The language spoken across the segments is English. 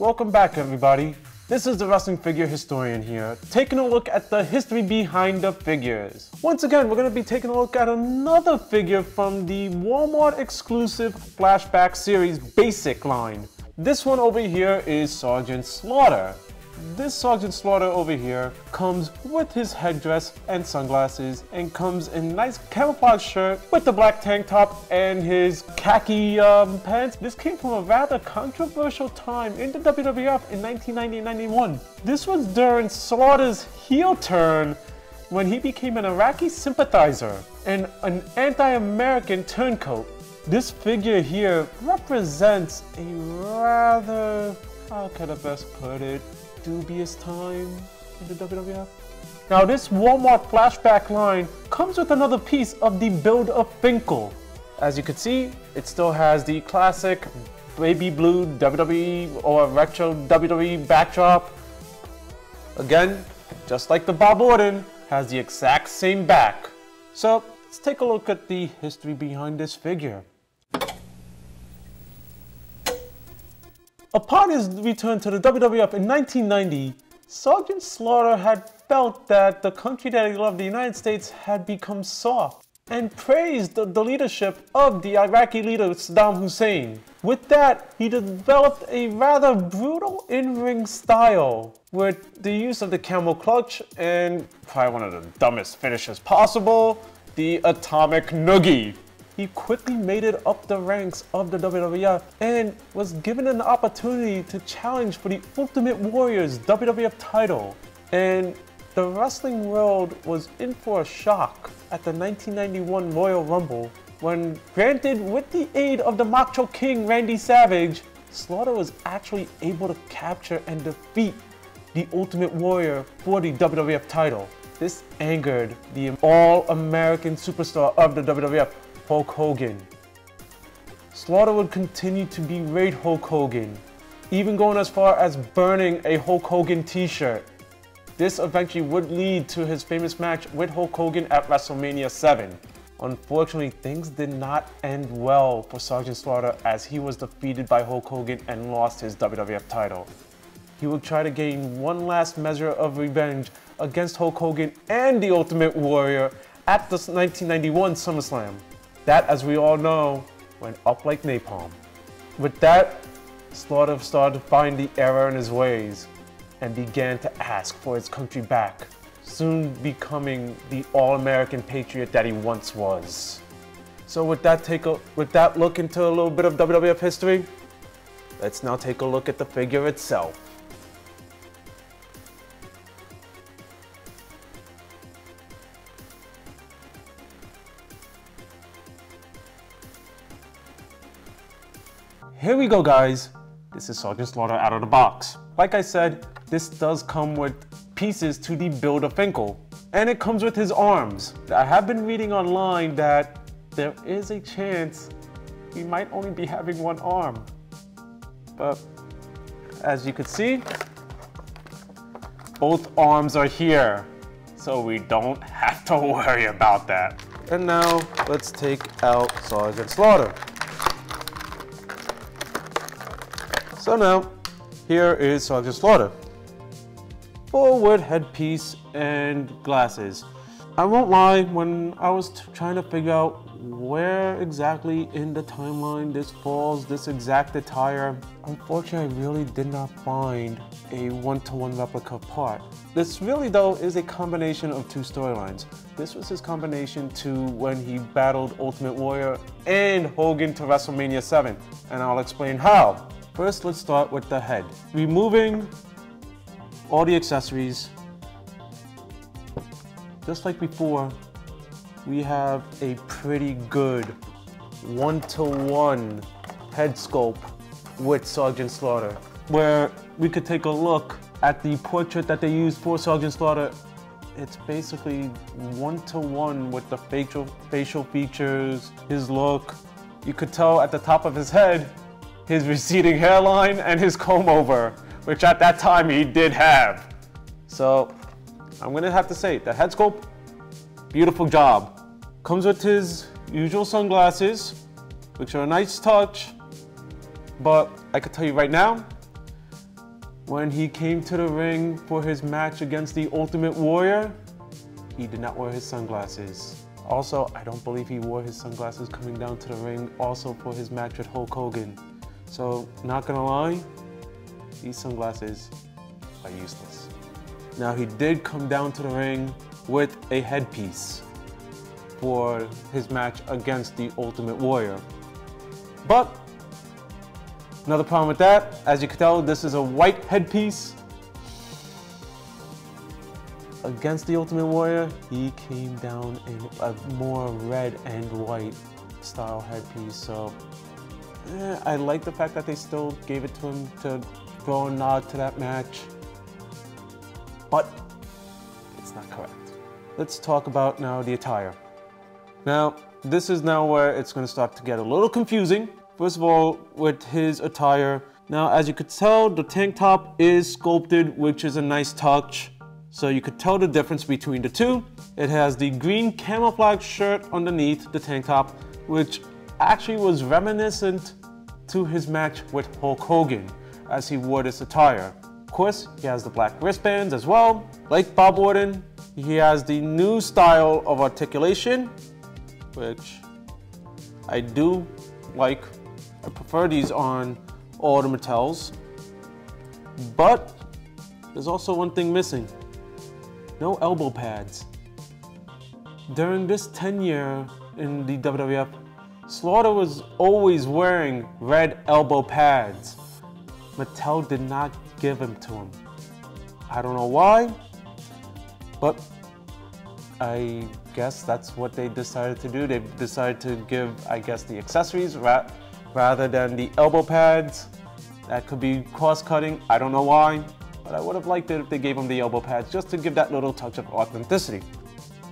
Welcome back, everybody. This is the wrestling figure historian here, taking a look at the history behind the figures. Once again, we're going to be taking a look at another figure from the Wal-Mart exclusive Flashback series basic line. This one over here is Sergeant Slaughter. This Sergeant Slaughter over here comes with his headdress and sunglasses and comes in a nice camouflage shirt with the black tank top and his khaki pants. This came from a rather controversial time in the WWF in 1990-91. This was during Slaughter's heel turn when he became an Iraqi sympathizer and an anti-American turncoat. This figure here represents a rather, how can I best put it, dubious time in the WWF. Now this Wal-Mart Flashback line comes with another piece of the build of Finkel. As you can see, it still has the classic baby blue WWE or retro WWE backdrop. Again, just like the Bob Orton, has the exact same back. So let's take a look at the history behind this figure. Upon his return to the WWF in 1990, Sergeant Slaughter had felt that the country that he loved, the United States, had become soft and praised the leadership of the Iraqi leader Saddam Hussein. With that, he developed a rather brutal in-ring style with the use of the camel clutch and probably one of the dumbest finishes possible, the Atomic Noogie. He quickly made it up the ranks of the WWF and was given an opportunity to challenge for the Ultimate Warrior's WWF title. And the wrestling world was in for a shock at the 1991 Royal Rumble when, granted with the aid of the Macho King Randy Savage, Slaughter was actually able to capture and defeat the Ultimate Warrior for the WWF title. This angered the all-American superstar of the WWF, Hulk Hogan. Slaughter would continue to berate Hulk Hogan, even going as far as burning a Hulk Hogan t-shirt. This eventually would lead to his famous match with Hulk Hogan at WrestleMania 7. Unfortunately, things did not end well for Sergeant Slaughter as he was defeated by Hulk Hogan and lost his WWF title. He would try to gain one last measure of revenge against Hulk Hogan and the Ultimate Warrior at the 1991 SummerSlam. That, as we all know, went up like napalm. With that, Slaughter started to find the error in his ways and began to ask for his country back, soon becoming the all-American patriot that he once was. So with that look into a little bit of WWF history, let's now take a look at the figure itself. Here we go, guys. This is Sergeant Slaughter out of the box. Like I said, this does come with pieces to the build of Finkel, and it comes with his arms. I have been reading online that there is a chance he might only be having one arm. But as you can see, both arms are here, so we don't have to worry about that. And now let's take out Sergeant Slaughter. So now, here is Sergeant Slaughter. Full with headpiece and glasses. I won't lie, when I was trying to figure out where exactly in the timeline this falls, this exact attire, unfortunately I really did not find a one-to-one replica part. This really though is a combination of two storylines. This was his combination to when he battled Ultimate Warrior and Hogan to WrestleMania 7, and I'll explain how. First, let's start with the head. Removing all the accessories. Just like before, we have a pretty good one-to-one head sculpt with Sergeant Slaughter, where we could take a look at the portrait that they used for Sergeant Slaughter. It's basically one-to-one with the facial features, his look. You could tell at the top of his head, his receding hairline and his comb over, which at that time he did have. So I'm gonna have to say, the head sculpt, beautiful job. Comes with his usual sunglasses, which are a nice touch, but I could tell you right now, when he came to the ring for his match against the Ultimate Warrior, he did not wear his sunglasses. Also, I don't believe he wore his sunglasses coming down to the ring also for his match with Hulk Hogan. So, not gonna lie, these sunglasses are useless. Now, he did come down to the ring with a headpiece for his match against the Ultimate Warrior. But, another problem with that, as you can tell, this is a white headpiece. Against the Ultimate Warrior, he came down in a more red and white style headpiece. So, I like the fact that they still gave it to him to throw a nod to that match. But, it's not correct. Let's talk about now the attire. Now, this is now where it's going to start to get a little confusing. First of all, with his attire. Now, as you could tell, the tank top is sculpted, which is a nice touch. So you could tell the difference between the two. It has the green camouflage shirt underneath the tank top, which actually was reminiscent to his match with Hulk Hogan as he wore this attire. Of course, he has the black wristbands as well. Like Bob Orton, he has the new style of articulation, which I do like. I prefer these on all the Mattels. But there's also one thing missing. No elbow pads. During this tenure in the WWF, Slaughter was always wearing red elbow pads. Mattel did not give them to him. I don't know why, but I guess that's what they decided to do. They decided to give, I guess, the accessories rather than the elbow pads. That could be cross-cutting, I don't know why. But I would have liked it if they gave him the elbow pads just to give that little touch of authenticity.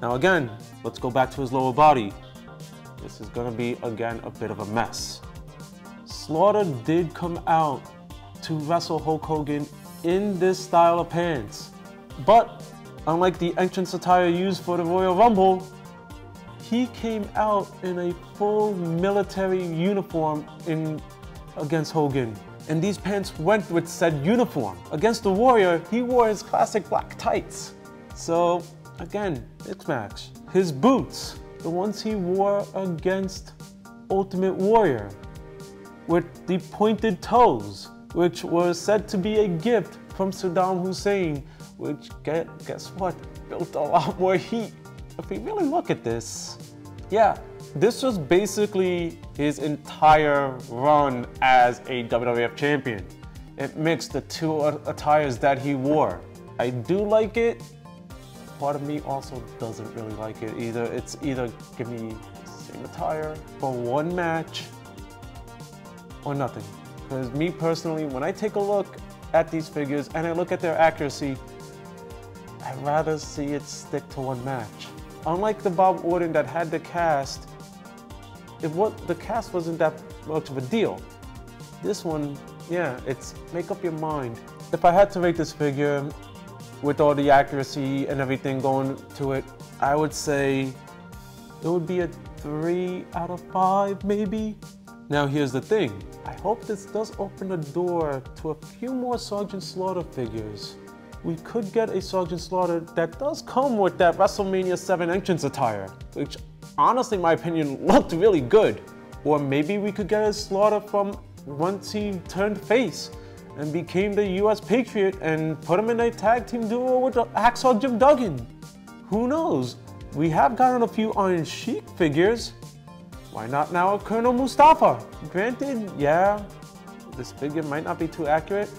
Now again, let's go back to his lower body. This is gonna be, again, a bit of a mess. Slaughter did come out to wrestle Hulk Hogan in this style of pants. But, unlike the entrance attire used for the Royal Rumble, he came out in a full military uniform against Hogan. And these pants went with said uniform. Against the Warrior, he wore his classic black tights. So, again, mixed match. His boots, the ones he wore against Ultimate Warrior, with the pointed toes, which was said to be a gift from Saddam Hussein, which, guess what, built a lot more heat. If we really look at this, yeah, this was basically his entire run as a WWF champion. It mixed the two attires that he wore. I do like it. Part of me also doesn't really like it either. It's either give me the same attire for one match or nothing. Because me personally, when I take a look at these figures and I look at their accuracy, I'd rather see it stick to one match. Unlike the Bob Orton that had the cast, the cast wasn't that much of a deal. This one, yeah, it's make up your mind. If I had to rate this figure with all the accuracy and everything going to it, I would say it would be a 3 out of 5 maybe. Now here's the thing, I hope this does open the door to a few more Sergeant Slaughter figures. We could get a Sergeant Slaughter that does come with that WrestleMania 7 entrance attire, which honestly, in my opinion, looked really good. Or maybe we could get a Slaughter from once he turned face and became the US Patriot and put him in a tag team duo with Hacksaw Jim Duggan. Who knows? We have gotten a few Iron Sheik figures. Why not now a Colonel Mustafa? Granted, yeah, this figure might not be too accurate,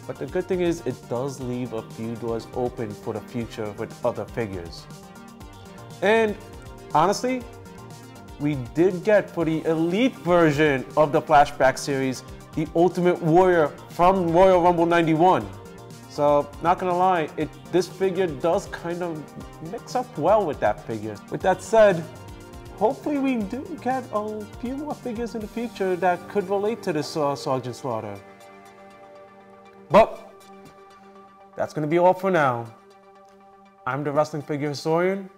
but the good thing is it does leave a few doors open for the future with other figures. And honestly, we did get for the elite version of the Flashback series, the Ultimate Warrior from Royal Rumble 91. So, not gonna lie, this figure does kind of mix up well with that figure. With that said, hopefully we do get a few more figures in the future that could relate to this Sergeant Slaughter. But, that's gonna be all for now. I'm the Wrestling Figure Historian,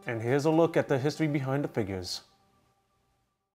and here's a look at the history behind the figures.